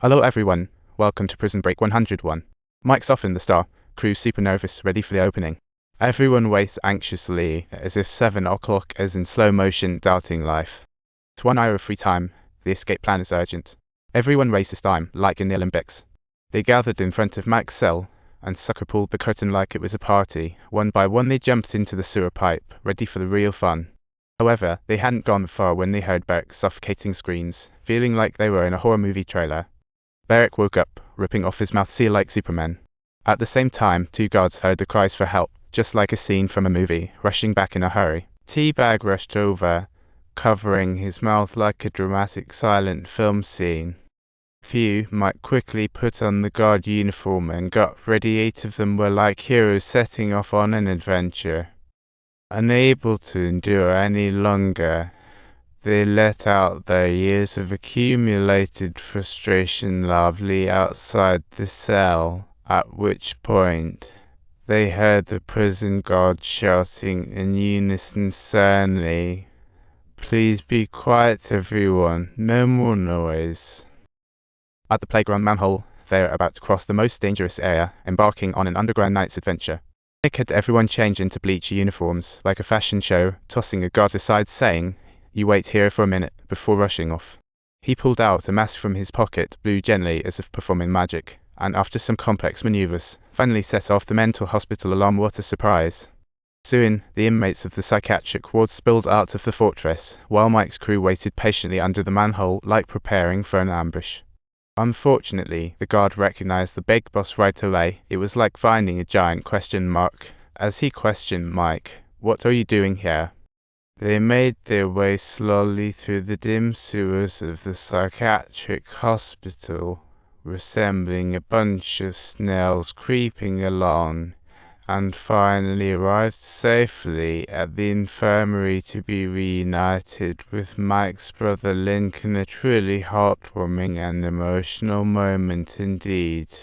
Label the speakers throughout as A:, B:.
A: Hello everyone, welcome to Prison Break 101. Mike's off in the Star, crew super nervous, ready for the opening. Everyone waits anxiously, as if 7 o'clock is in slow motion, doubting life. It's 1 hour of free time, the escape plan is urgent. Everyone races time, like in the Olympics. They gathered in front of Mike's cell, and sucker pulled the curtain like it was a party. One by one they jumped into the sewer pipe, ready for the real fun. However, they hadn't gone far when they heard Berek's suffocating screams, feeling like they were in a horror movie trailer. Berek woke up, ripping off his mouth seal like Superman. At the same time, 2 guards heard the cries for help, just like a scene from a movie, rushing back in a hurry. T-Bag rushed over, covering his mouth like a dramatic silent film scene. Few Mike quickly put on the guard uniform and got ready. 8 of them were like heroes setting off on an adventure. Unable to endure any longer, they let out their years of accumulated frustration loudly outside the cell, at which point they heard the prison guard shouting in unison sternly, "Please be quiet everyone, no more noise." At the playground manhole, they are about to cross the most dangerous area, embarking on an underground night's adventure. Nick had everyone change into bleach uniforms, like a fashion show, tossing a guard aside saying, "You wait here for a minute," before rushing off. He pulled out a mask from his pocket, blew gently as if performing magic, and after some complex maneuvers, finally set off the mental hospital alarm. What a surprise. Soon, the inmates of the psychiatric ward spilled out of the fortress, while Mike's crew waited patiently under the manhole, like preparing for an ambush. Unfortunately, the guard recognized the big boss right away. It was like finding a giant question mark. As he questioned Mike, "What are you doing here?" They made their way slowly through the dim sewers of the psychiatric hospital, resembling a bunch of snails creeping along, and finally arrived safely at the infirmary to be reunited with Mike's brother Lincoln. A truly heartwarming and emotional moment indeed.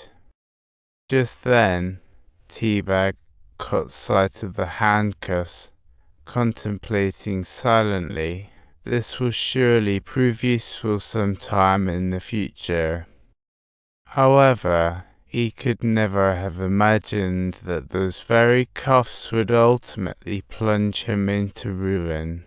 A: Just then, T-Bag caught sight of the handcuffs, contemplating silently. This will surely prove useful sometime in the future. However, he could never have imagined that those very cuffs would ultimately plunge him into ruin.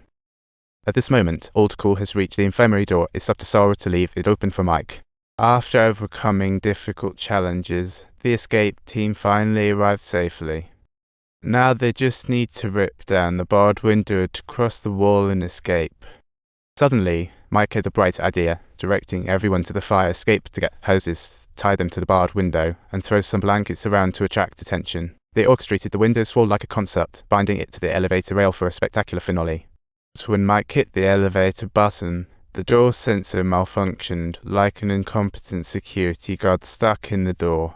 A: At this moment, Old Cool has reached the infirmary door. It's up to Sarah to leave it open for Mike. After overcoming difficult challenges, the escape team finally arrived safely. Now they just need to rip down the barred window to cross the wall and escape. Suddenly, Mike had a bright idea, directing everyone to the fire escape to get hoses, tie them to the barred window, and throw some blankets around to attract attention. They orchestrated the window's fall like a concert, binding it to the elevator rail for a spectacular finale. But when Mike hit the elevator button, the door sensor malfunctioned, like an incompetent security guard stuck in the door.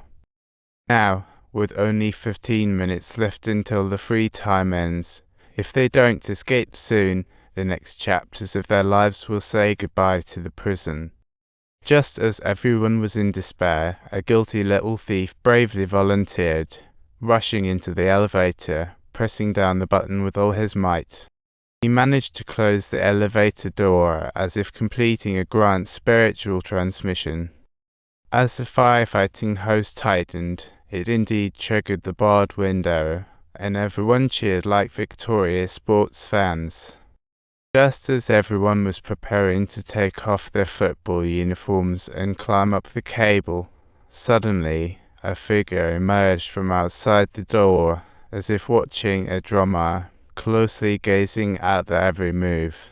A: Now, with only 15 minutes left until the free time ends, if they don't escape soon, the next chapters of their lives will say goodbye to the prison. Just as everyone was in despair, a guilty little thief bravely volunteered, rushing into the elevator, pressing down the button with all his might. He managed to close the elevator door as if completing a grand spiritual transmission. As the firefighting hose tightened, it indeed triggered the barred window, and everyone cheered like victorious sports fans. Just as everyone was preparing to take off their football uniforms and climb up the cable, suddenly a figure emerged from outside the door, as if watching a drama, closely gazing at their every move.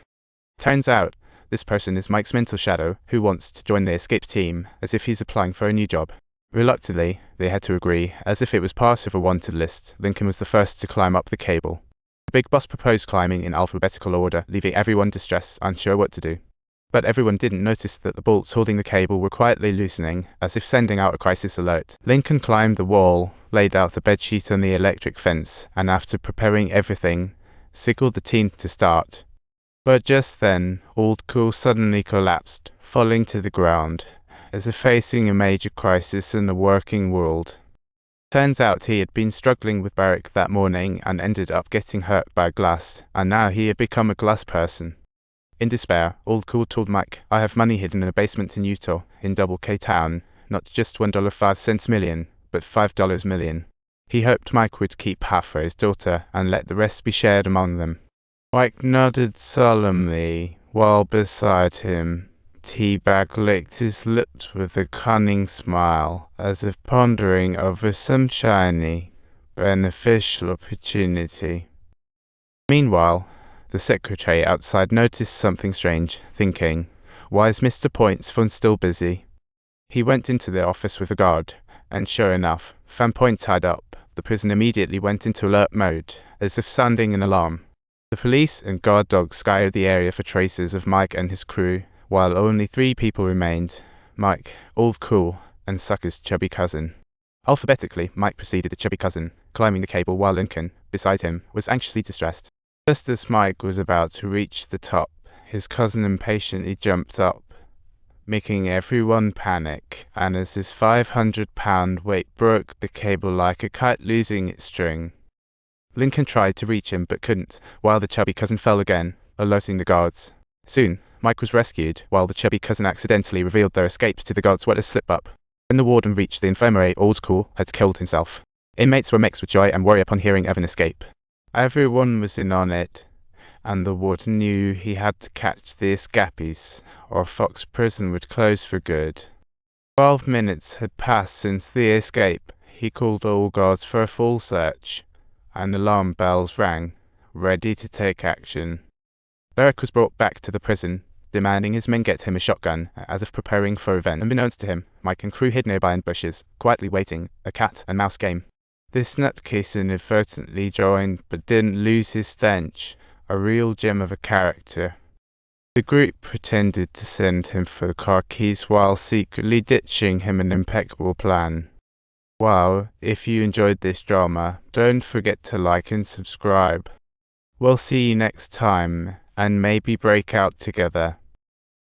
A: Turns out, this person is Mike's mental shadow, who wants to join the escape team, as if he's applying for a new job. Reluctantly, they had to agree, as if it was part of a wanted list. Lincoln was the first to climb up the cable. The big boss proposed climbing in alphabetical order, leaving everyone distressed, unsure what to do. But everyone didn't notice that the bolts holding the cable were quietly loosening, as if sending out a crisis alert. Lincoln climbed the wall, laid out a bedsheet on the electric fence, and after preparing everything, signaled the team to start. But just then, Old Cool suddenly collapsed, falling to the ground, as if facing a major crisis in the working world. Turns out he had been struggling with Berek that morning and ended up getting hurt by glass, and now he had become a glass person. In despair, Old Cool told Mike, "I have money hidden in a basement in Utah, in Double K Town, not just $1.05 million, but $5 million. He hoped Mike would keep half for his daughter and let the rest be shared among them. Mike nodded solemnly, while beside him, Teabag licked his lips with a cunning smile, as if pondering over some shiny, beneficial opportunity. Meanwhile, the secretary outside noticed something strange, thinking, "Why is Mr. Point's phone still busy?" He went into the office with a guard, and sure enough, found Point tied up. The prison immediately went into alert mode, as if sounding an alarm. The police and guard dogs scoured the area for traces of Mike and his crew, while only 3 people remained: Mike, Old Cool, and Sucker's chubby cousin. Alphabetically, Mike preceded the chubby cousin, climbing the cable while Lincoln, beside him, was anxiously distressed. Just as Mike was about to reach the top, his cousin impatiently jumped up, making everyone panic, and as his 500-pound weight broke the cable like a kite losing its string. Lincoln tried to reach him but couldn't, while the chubby cousin fell again, alerting the guards. Soon, Mike was rescued, while the chubby cousin accidentally revealed their escape to the guards' wet slip-up. When the warden reached the infirmary, Old Cool had killed himself. Inmates were mixed with joy and worry upon hearing of an escape. Everyone was in on it, and the warden knew he had to catch the escapees, or Fox Prison would close for good. 12 minutes had passed since the escape. He called all guards for a full search, and alarm bells rang, ready to take action. Derek was brought back to the prison, demanding his men get him a shotgun, as if preparing for revenge. Unbeknownst to him, Mike and crew hid nearby in bushes, quietly waiting, a cat and mouse game. This nutcase inadvertently joined, but didn't lose his stench, a real gem of a character. The group pretended to send him for the car keys while secretly ditching him an impeccable plan. Wow, if you enjoyed this drama, don't forget to like and subscribe. We'll see you next time, and maybe break out together.